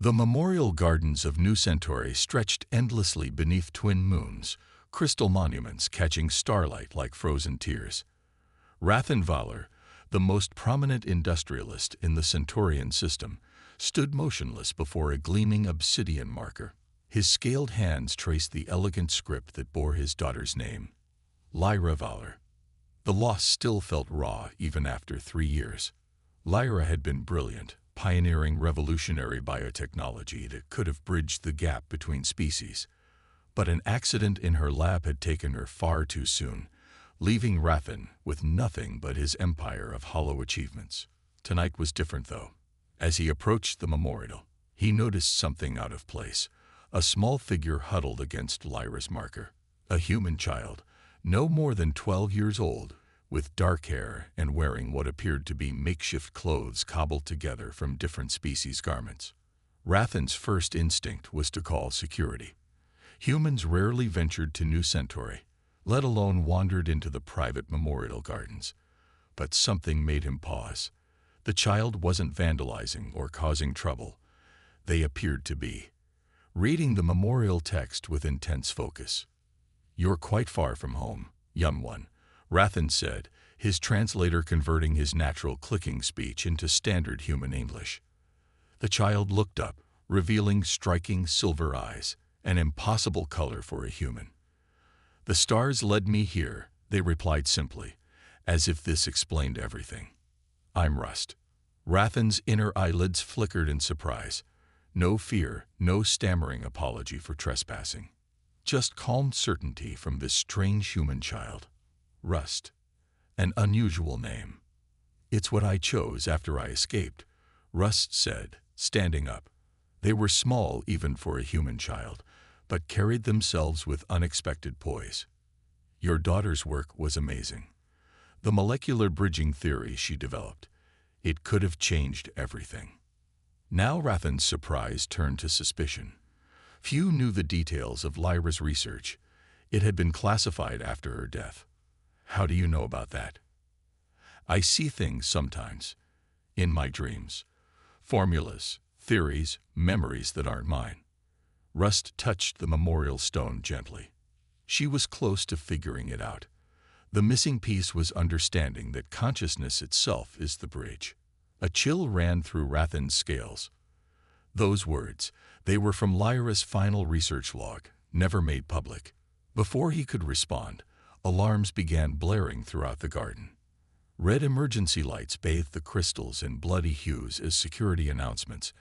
The memorial gardens of New Centauri stretched endlessly beneath twin moons, crystal monuments catching starlight like frozen tears. Rathan Valar, the most prominent industrialist in the Centaurian system, stood motionless before a gleaming obsidian marker. His scaled hands traced the elegant script that bore his daughter's name, Lyra Valar. The loss still felt raw even after 3 years. Lyra had been brilliant, pioneering revolutionary biotechnology that could have bridged the gap between species. But an accident in her lab had taken her far too soon, leaving Rathan with nothing but his empire of hollow achievements. Tonight was different, though. As he approached the memorial, he noticed something out of place. A small figure huddled against Lyra's marker. A human child, no more than 12 years old, with dark hair and wearing what appeared to be makeshift clothes cobbled together from different species' garments. Rathan's first instinct was to call security. Humans rarely ventured to New Centauri, let alone wandered into the private memorial gardens. But something made him pause. The child wasn't vandalizing or causing trouble. They appeared to be reading the memorial text with intense focus. "You're quite far from home, young one," Rathan said, his translator converting his natural clicking speech into standard human English. The child looked up, revealing striking silver eyes, an impossible color for a human. "The stars led me here," they replied simply, as if this explained everything. "I'm Rust." Rathan's inner eyelids flickered in surprise. No fear, no stammering apology for trespassing. Just calm certainty from this strange human child. Rust. An unusual name. "It's what I chose after I escaped," Rust said, standing up. They were small even for a human child, but carried themselves with unexpected poise. "Your daughter's work was amazing. The molecular bridging theory she developed. It could have changed everything." Now Rathan's surprise turned to suspicion. Few knew the details of Lyra's research. It had been classified after her death. "How do you know about that?" "I see things sometimes. In my dreams. Formulas, theories, memories that aren't mine." Rust touched the memorial stone gently. She was close to figuring it out. The missing piece was understanding that consciousness itself is the bridge. A chill ran through Rathan's scales. Those words, they were from Lyra's final research log, never made public. Before he could respond, alarms began blaring throughout the garden. Red emergency lights bathed the crystals in bloody hues as security announcements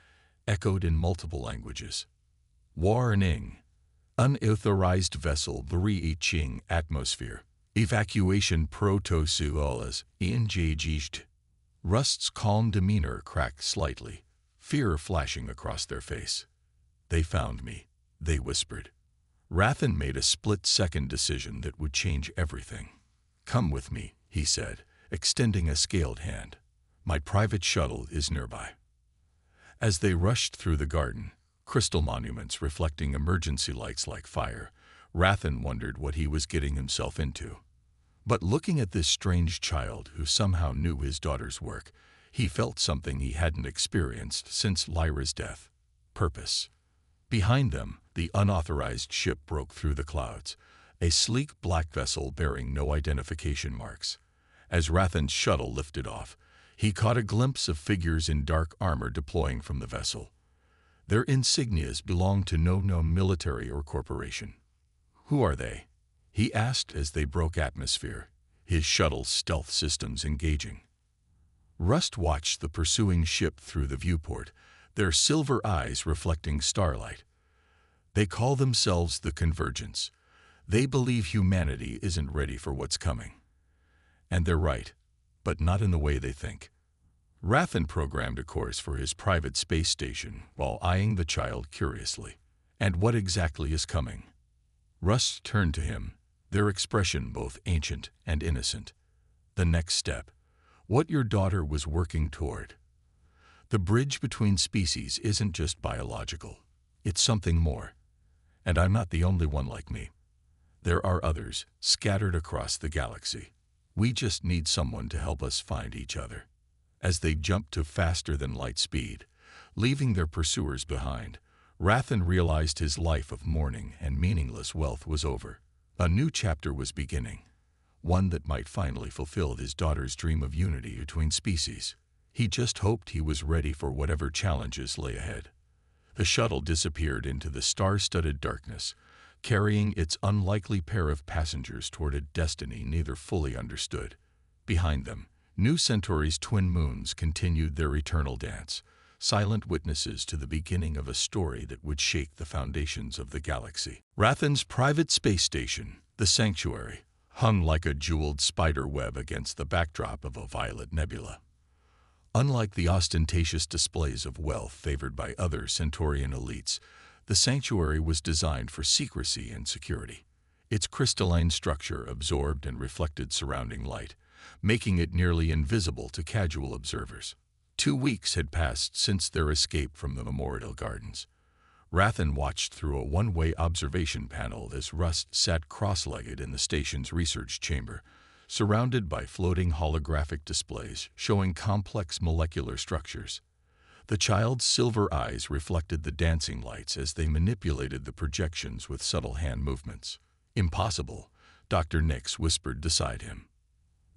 echoed in multiple languages. "Warning! Unauthorized vessel breaching atmosphere. Evacuation protocols engaged." Rust's calm demeanor cracked slightly, fear flashing across their face. "They found me," they whispered. Rathan made a split-second decision that would change everything. "Come with me," he said, extending a scaled hand. "My private shuttle is nearby." As they rushed through the garden, crystal monuments reflecting emergency lights like fire, Rathan wondered what he was getting himself into. But looking at this strange child who somehow knew his daughter's work, he felt something he hadn't experienced since Lyra's death. Purpose. Behind them, the unauthorized ship broke through the clouds, a sleek black vessel bearing no identification marks. As Rathan's shuttle lifted off, he caught a glimpse of figures in dark armor deploying from the vessel. Their insignias belonged to no known military or corporation. "Who are they?" he asked as they broke atmosphere, his shuttle's stealth systems engaging. Rust watched the pursuing ship through the viewport, their silver eyes reflecting starlight. "They call themselves the Convergence. They believe humanity isn't ready for what's coming. And they're right, but not in the way they think." Rathan programmed a course for his private space station while eyeing the child curiously. "And what exactly is coming?" Rust turned to him, their expression both ancient and innocent. "The next step. What your daughter was working toward. The bridge between species isn't just biological. It's something more. And I'm not the only one like me. There are others, scattered across the galaxy. We just need someone to help us find each other." As they jumped to faster-than-light speed, leaving their pursuers behind. Rathan realized his life of mourning and meaningless wealth was over. A new chapter was beginning, one that might finally fulfill his daughter's dream of unity between species. He just hoped he was ready for whatever challenges lay ahead. The shuttle disappeared into the star-studded darkness, carrying its unlikely pair of passengers toward a destiny neither fully understood. Behind them, New Centauri's twin moons continued their eternal dance, silent witnesses to the beginning of a story that would shake the foundations of the galaxy. Rathan's private space station, the Sanctuary, hung like a jeweled spider web against the backdrop of a violet nebula. Unlike the ostentatious displays of wealth favored by other Centaurian elites, the Sanctuary was designed for secrecy and security. Its crystalline structure absorbed and reflected surrounding light, making it nearly invisible to casual observers. 2 weeks had passed since their escape from the Memorial Gardens. Rathan watched through a one-way observation panel as Rust sat cross-legged in the station's research chamber, surrounded by floating holographic displays showing complex molecular structures. The child's silver eyes reflected the dancing lights as they manipulated the projections with subtle hand movements. "Impossible," Dr. Nix whispered beside him.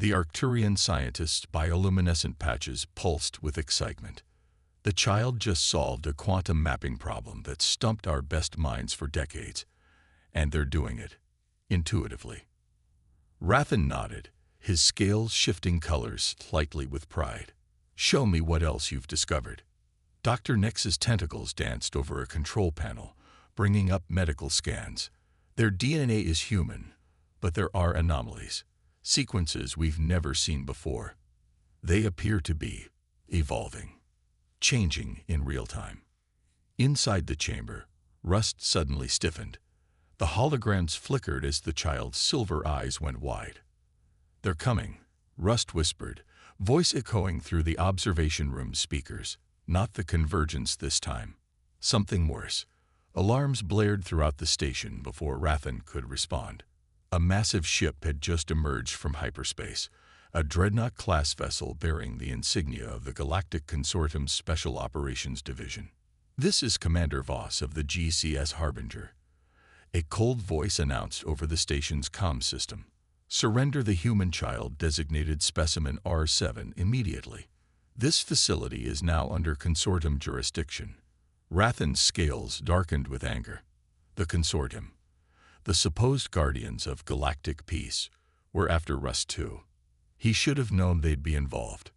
The Arcturian scientist's bioluminescent patches pulsed with excitement. "The child just solved a quantum mapping problem that stumped our best minds for decades, and they're doing it intuitively." Rathan nodded, his scales shifting colors slightly with pride. "Show me what else you've discovered." Dr. Nix's tentacles danced over a control panel, bringing up medical scans. "Their DNA is human, but there are anomalies, sequences we've never seen before. They appear to be evolving, changing in real time." Inside the chamber, Rust suddenly stiffened. The holograms flickered as the child's silver eyes went wide. "They're coming," Rust whispered, voice echoing through the observation room speakers. Not the convergence this time. Something worse. Alarms blared throughout the station before Rathan could respond. A massive ship had just emerged from hyperspace, a dreadnought-class vessel bearing the insignia of the Galactic Consortium's Special Operations Division. "This is Commander Voss of the GCS Harbinger," a cold voice announced over the station's comm system. "Surrender the human child designated Specimen R7 immediately. This facility is now under Consortium jurisdiction." Rathan's scales darkened with anger. The Consortium, the supposed guardians of galactic peace, were after Rust too. He should have known they'd be involved.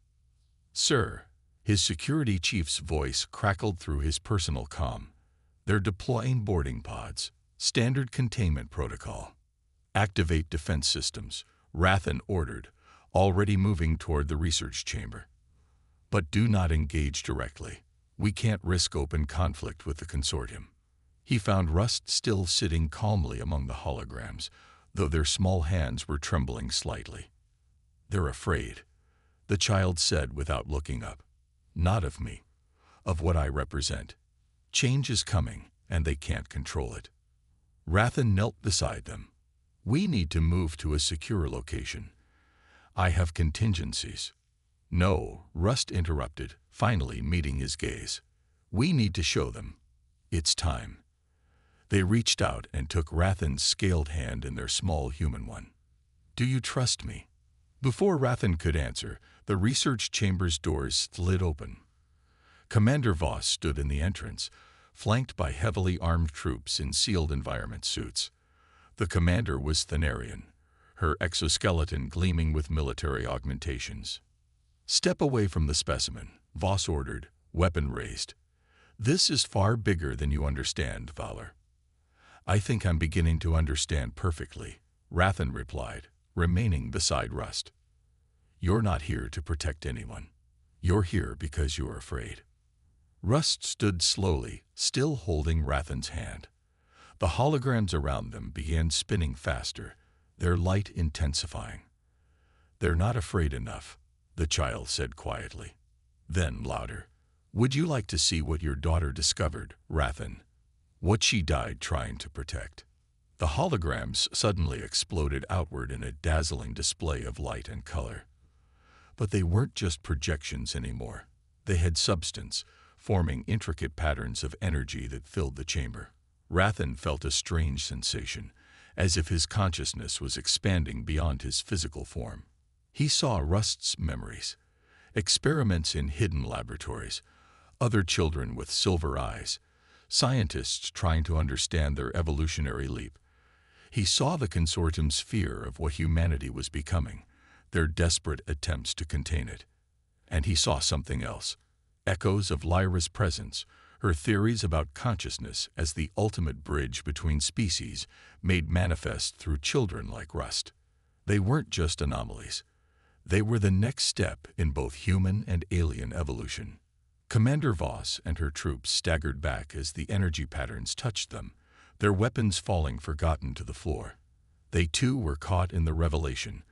"Sir," his security chief's voice crackled through his personal comm. "They're deploying boarding pods. Standard containment protocol. Activate defense systems," Rathan ordered, already moving toward the research chamber. "But do not engage directly. We can't risk open conflict with the Consortium." He found Rust still sitting calmly among the holograms, though their small hands were trembling slightly. "They're afraid," the child said without looking up. "Not of me, of what I represent. Change is coming, and they can't control it." Rathan knelt beside them. "We need to move to a secure location. I have contingencies." "No," Rust interrupted, finally meeting his gaze. "We need to show them. It's time." They reached out and took Rathan's scaled hand in their small human one. "Do you trust me?" Before Rathan could answer, the research chamber's doors slid open. Commander Voss stood in the entrance, flanked by heavily armed troops in sealed environment suits. The commander was Thanarian, her exoskeleton gleaming with military augmentations. "Step away from the specimen," Voss ordered, weapon raised. "This is far bigger than you understand, Valor." "I think I'm beginning to understand perfectly," Rathan replied, remaining beside Rust. "You're not here to protect anyone. You're here because you're afraid." Rust stood slowly, still holding Rathan's hand. The holograms around them began spinning faster, their light intensifying. "They're not afraid enough," the child said quietly. Then louder, "Would you like to see what your daughter discovered, Rathan? What she died trying to protect?" The holograms suddenly exploded outward in a dazzling display of light and color. But they weren't just projections anymore. They had substance, forming intricate patterns of energy that filled the chamber. Rathan felt a strange sensation, as if his consciousness was expanding beyond his physical form. He saw Rust's memories, experiments in hidden laboratories, other children with silver eyes, scientists trying to understand their evolutionary leap. He saw the consortium's fear of what humanity was becoming, their desperate attempts to contain it. And he saw something else, echoes of Lyra's presence, her theories about consciousness as the ultimate bridge between species made manifest through children like Rust. They weren't just anomalies. They were the next step in both human and alien evolution. Commander Voss and her troops staggered back as the energy patterns touched them, their weapons falling forgotten to the floor. They too were caught in the revelation,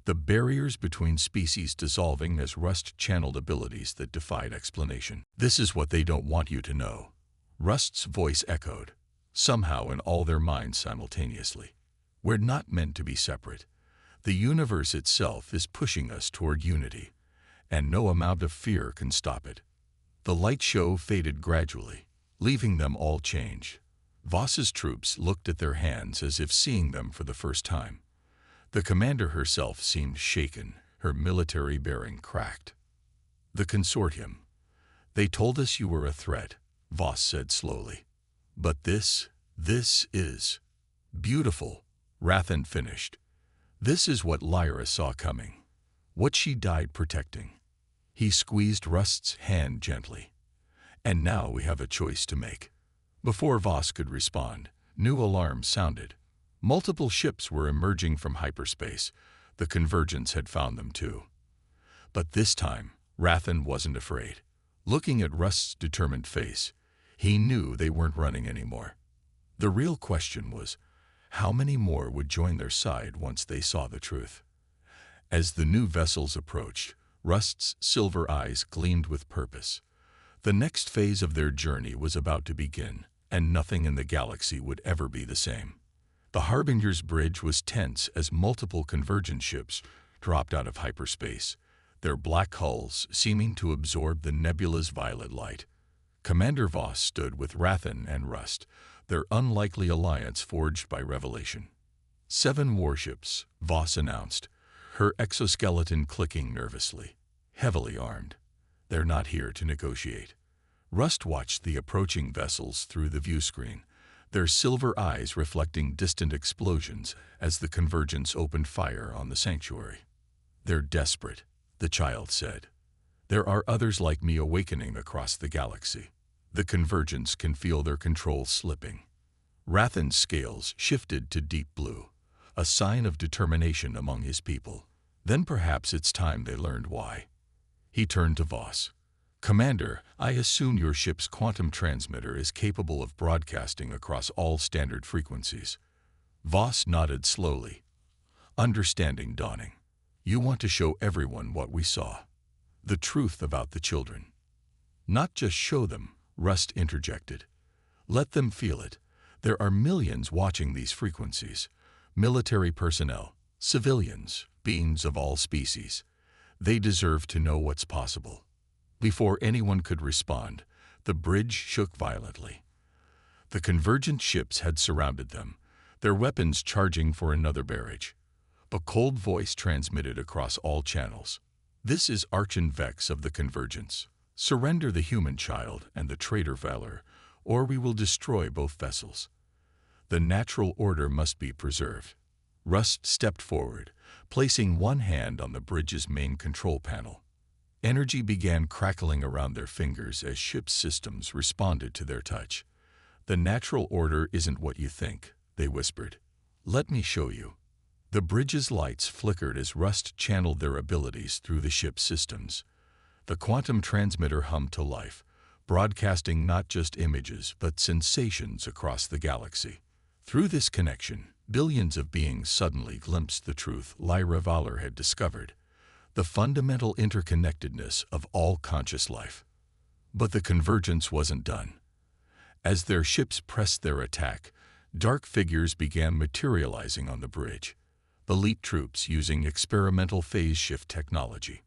the barriers between species dissolving as Rust channeled abilities that defied explanation. "This is what they don't want you to know," Rust's voice echoed, somehow in all their minds simultaneously. "We're not meant to be separate. The universe itself is pushing us toward unity, and no amount of fear can stop it." The light show faded gradually, leaving them all changed. Voss's troops looked at their hands as if seeing them for the first time. The commander herself seemed shaken, her military bearing cracked. "The consortium. They told us you were a threat," Voss said slowly. "But this is beautiful," Rathan finished. "This is what Lyra saw coming, what she died protecting." He squeezed Rust's hand gently. "And now we have a choice to make." Before Voss could respond, new alarms sounded. Multiple ships were emerging from hyperspace. The Convergence had found them too. But this time, Rathan wasn't afraid. Looking at Rust's determined face, he knew they weren't running anymore. The real question was, how many more would join their side once they saw the truth? As the new vessels approached, Rust's silver eyes gleamed with purpose. The next phase of their journey was about to begin, and nothing in the galaxy would ever be the same. The Harbinger's bridge was tense as multiple Convergence ships dropped out of hyperspace, their black hulls seeming to absorb the nebula's violet light. Commander Voss stood with Rathan and Rust, their unlikely alliance forged by revelation. 7 warships, Voss announced, her exoskeleton clicking nervously, heavily armed. "They're not here to negotiate." Rust watched the approaching vessels through the viewscreen, their silver eyes reflecting distant explosions as the Convergence opened fire on the sanctuary. "They're desperate," the child said. "There are others like me awakening across the galaxy. The Convergence can feel their control slipping." Rathan's scales shifted to deep blue, a sign of determination among his people. Then perhaps it's time they learned why. He turned to Voss. "Commander, I assume your ship's quantum transmitter is capable of broadcasting across all standard frequencies." Voss nodded slowly, understanding dawning. "You want to show everyone what we saw, the truth about the children." "Not just show them," Rust interjected. "Let them feel it. There are millions watching these frequencies. Military personnel, civilians, beings of all species. They deserve to know what's possible." Before anyone could respond, the bridge shook violently. The Convergent ships had surrounded them, their weapons charging for another barrage. A cold voice transmitted across all channels. "This is Archon Vex of the Convergence. Surrender the human child and the traitor Valor, or we will destroy both vessels. The natural order must be preserved." Rust stepped forward, placing one hand on the bridge's main control panel. Energy began crackling around their fingers as ship's systems responded to their touch. "The natural order isn't what you think," they whispered. "Let me show you." The bridge's lights flickered as Rust channeled their abilities through the ship's systems. The quantum transmitter hummed to life, broadcasting not just images but sensations across the galaxy. Through this connection, billions of beings suddenly glimpsed the truth Lyra Valor had discovered, the fundamental interconnectedness of all conscious life. But the Convergence wasn't done. As their ships pressed their attack, dark figures began materializing on the bridge, elite troops using experimental phase shift technology.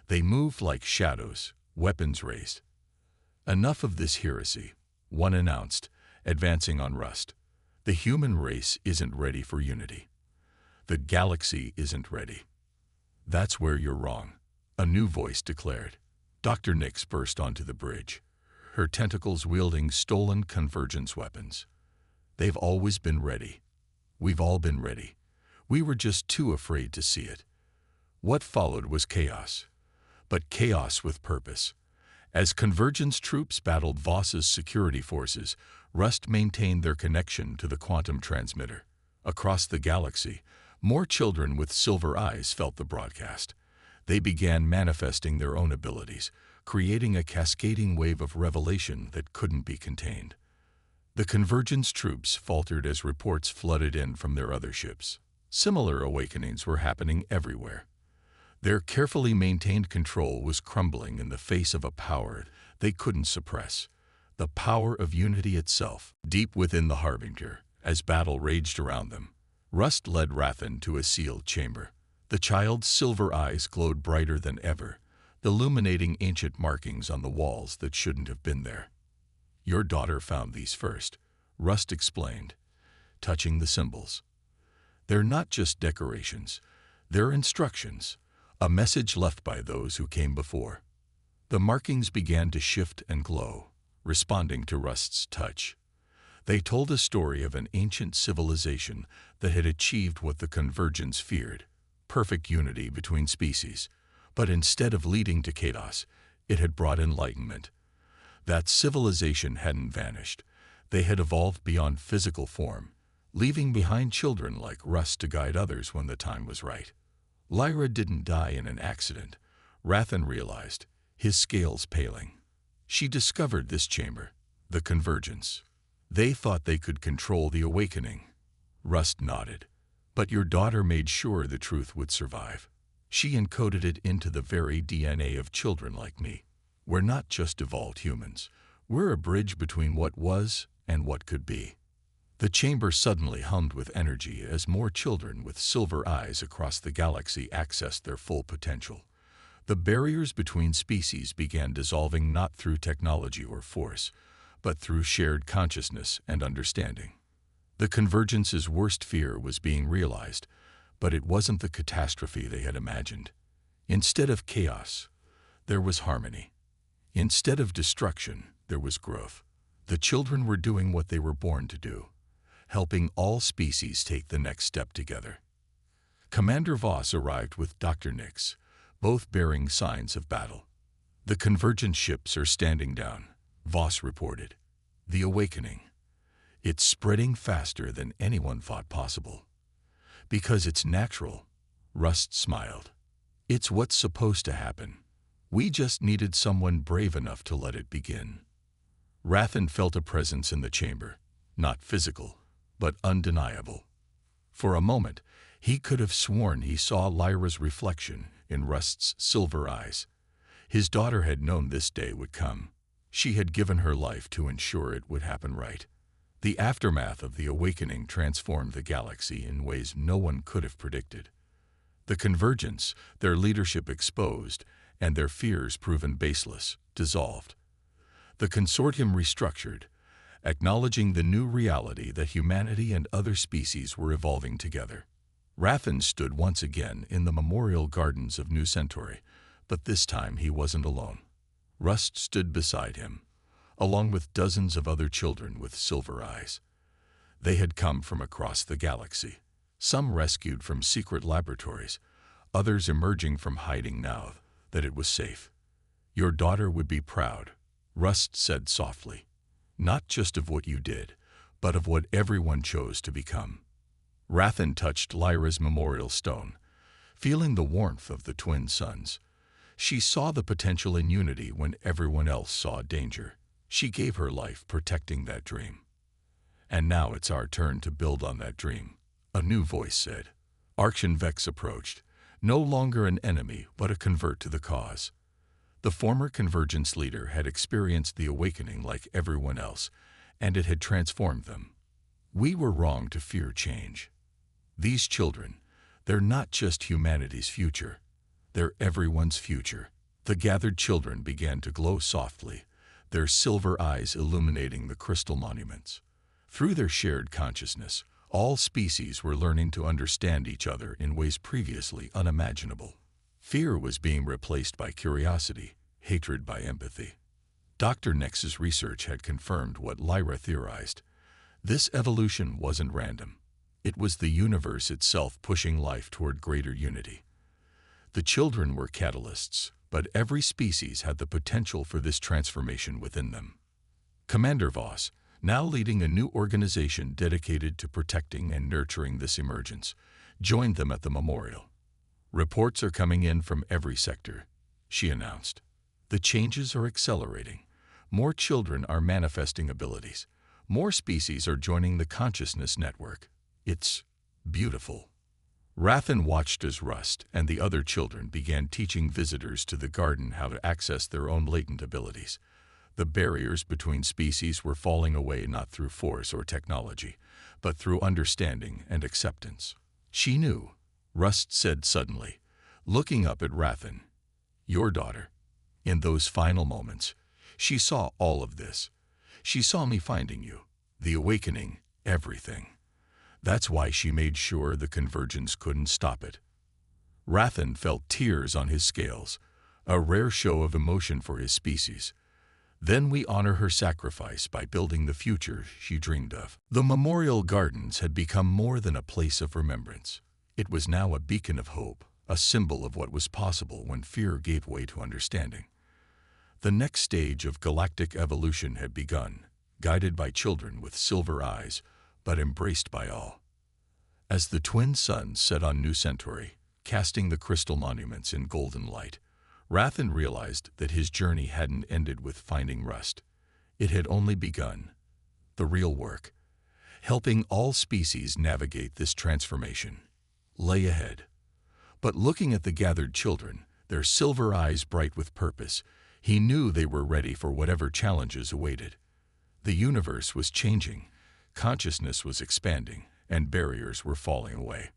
They moved like shadows, weapons raised. Enough of this heresy, one announced, advancing on Rust. The human race isn't ready for unity. The galaxy isn't ready. That's where you're wrong, a new voice declared. Dr. Nix burst onto the bridge, her tentacles wielding stolen convergence weapons. They've always been ready. We've all been ready. We were just too afraid to see it. What followed was chaos, but chaos with purpose. As convergence troops battled Voss's security forces, Rust maintained their connection to the quantum transmitter. Across the galaxy, more children with silver eyes felt the broadcast. They began manifesting their own abilities, creating a cascading wave of revelation that couldn't be contained. The convergence troops faltered as reports flooded in from their other ships. Similar awakenings were happening everywhere. Their carefully maintained control was crumbling in the face of a power they couldn't suppress, the power of unity itself. Deep within the Harbinger, as battle raged around them, Rust led Rathan to a sealed chamber. The child's silver eyes glowed brighter than ever, illuminating ancient markings on the walls that shouldn't have been there. Your daughter found these first, Rust explained, touching the symbols. They're not just decorations, they're instructions, a message left by those who came before. The markings began to shift and glow, responding to Rust's touch. They told a story of an ancient civilization that had achieved what the convergence feared, perfect unity between species. But instead of leading to chaos, it had brought enlightenment. That civilization hadn't vanished. They had evolved beyond physical form, leaving behind children like Rust to guide others when the time was right. Lyra didn't die in an accident, Rathan realized, his scales paling. She discovered this chamber, the convergence. They thought they could control the awakening. Rust nodded. But your daughter made sure the truth would survive. She encoded it into the very DNA of children like me. We're not just evolved humans. We're a bridge between what was and what could be. The chamber suddenly hummed with energy as more children with silver eyes across the galaxy accessed their full potential. The barriers between species began dissolving not through technology or force, but through shared consciousness and understanding. The convergence's worst fear was being realized, but it wasn't the catastrophe they had imagined. Instead of chaos, there was harmony. Instead of destruction, there was growth. The children were doing what they were born to do, helping all species take the next step together. Commander Voss arrived with Dr. Nix, both bearing signs of battle. The convergent ships are standing down, Voss reported. The awakening. It's spreading faster than anyone thought possible. Because it's natural, Rust smiled. It's what's supposed to happen. We just needed someone brave enough to let it begin. Rathan felt a presence in the chamber, not physical, but undeniable. For a moment, he could have sworn he saw Lyra's reflection in Rust's silver eyes. His daughter had known this day would come. She had given her life to ensure it would happen right. The aftermath of the awakening transformed the galaxy in ways no one could have predicted. The convergence, their leadership exposed, and their fears proven baseless, dissolved. The consortium restructured, acknowledging the new reality that humanity and other species were evolving together. Rathan stood once again in the memorial gardens of New Centauri, but this time he wasn't alone. Rust stood beside him, along with dozens of other children with silver eyes. They had come from across the galaxy, some rescued from secret laboratories, others emerging from hiding now that it was safe. Your daughter would be proud, Rust said softly, not just of what you did, but of what everyone chose to become. Rathan touched Lyra's memorial stone, feeling the warmth of the twin suns. She saw the potential in unity when everyone else saw danger. She gave her life protecting that dream. And now it's our turn to build on that dream, a new voice said. Arkshan Vex approached, no longer an enemy but a convert to the cause. The former convergence leader had experienced the awakening like everyone else, and it had transformed them. We were wrong to fear change. These children, they're not just humanity's future, they're everyone's future. The gathered children began to glow softly, their silver eyes illuminating the crystal monuments. Through their shared consciousness, all species were learning to understand each other in ways previously unimaginable. Fear was being replaced by curiosity, hatred by empathy. Dr. Nex's research had confirmed what Lyra theorized. This evolution wasn't random. It was the universe itself pushing life toward greater unity. The children were catalysts, but every species had the potential for this transformation within them. Commander Voss, now leading a new organization dedicated to protecting and nurturing this emergence, joined them at the memorial. "Reports are coming in from every sector," she announced. "The changes are accelerating. More children are manifesting abilities. More species are joining the consciousness network. It's beautiful." Rathan watched as Rust and the other children began teaching visitors to the garden how to access their own latent abilities. The barriers between species were falling away not through force or technology, but through understanding and acceptance. "She knew," Rust said suddenly, looking up at Rathan. "Your daughter." In those final moments, she saw all of this. She saw me finding you, the awakening, everything. That's why she made sure the convergence couldn't stop it. Rathan felt tears on his scales, a rare show of emotion for his species. "Then we honor her sacrifice by building the future she dreamed of." The memorial gardens had become more than a place of remembrance. It was now a beacon of hope, a symbol of what was possible when fear gave way to understanding. The next stage of galactic evolution had begun, guided by children with silver eyes, but embraced by all. As the twin suns set on New Centauri, casting the crystal monuments in golden light, Rathan realized that his journey hadn't ended with finding Rust. It had only begun. The real work, helping all species navigate this transformation, lay ahead. But looking at the gathered children, their silver eyes bright with purpose, he knew they were ready for whatever challenges awaited. The universe was changing, consciousness was expanding, and barriers were falling away.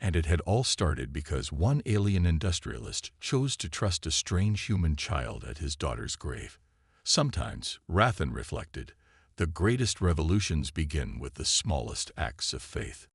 And it had all started because one alien industrialist chose to trust a strange human child at his daughter's grave. Sometimes, Rathan reflected, the greatest revolutions begin with the smallest acts of faith.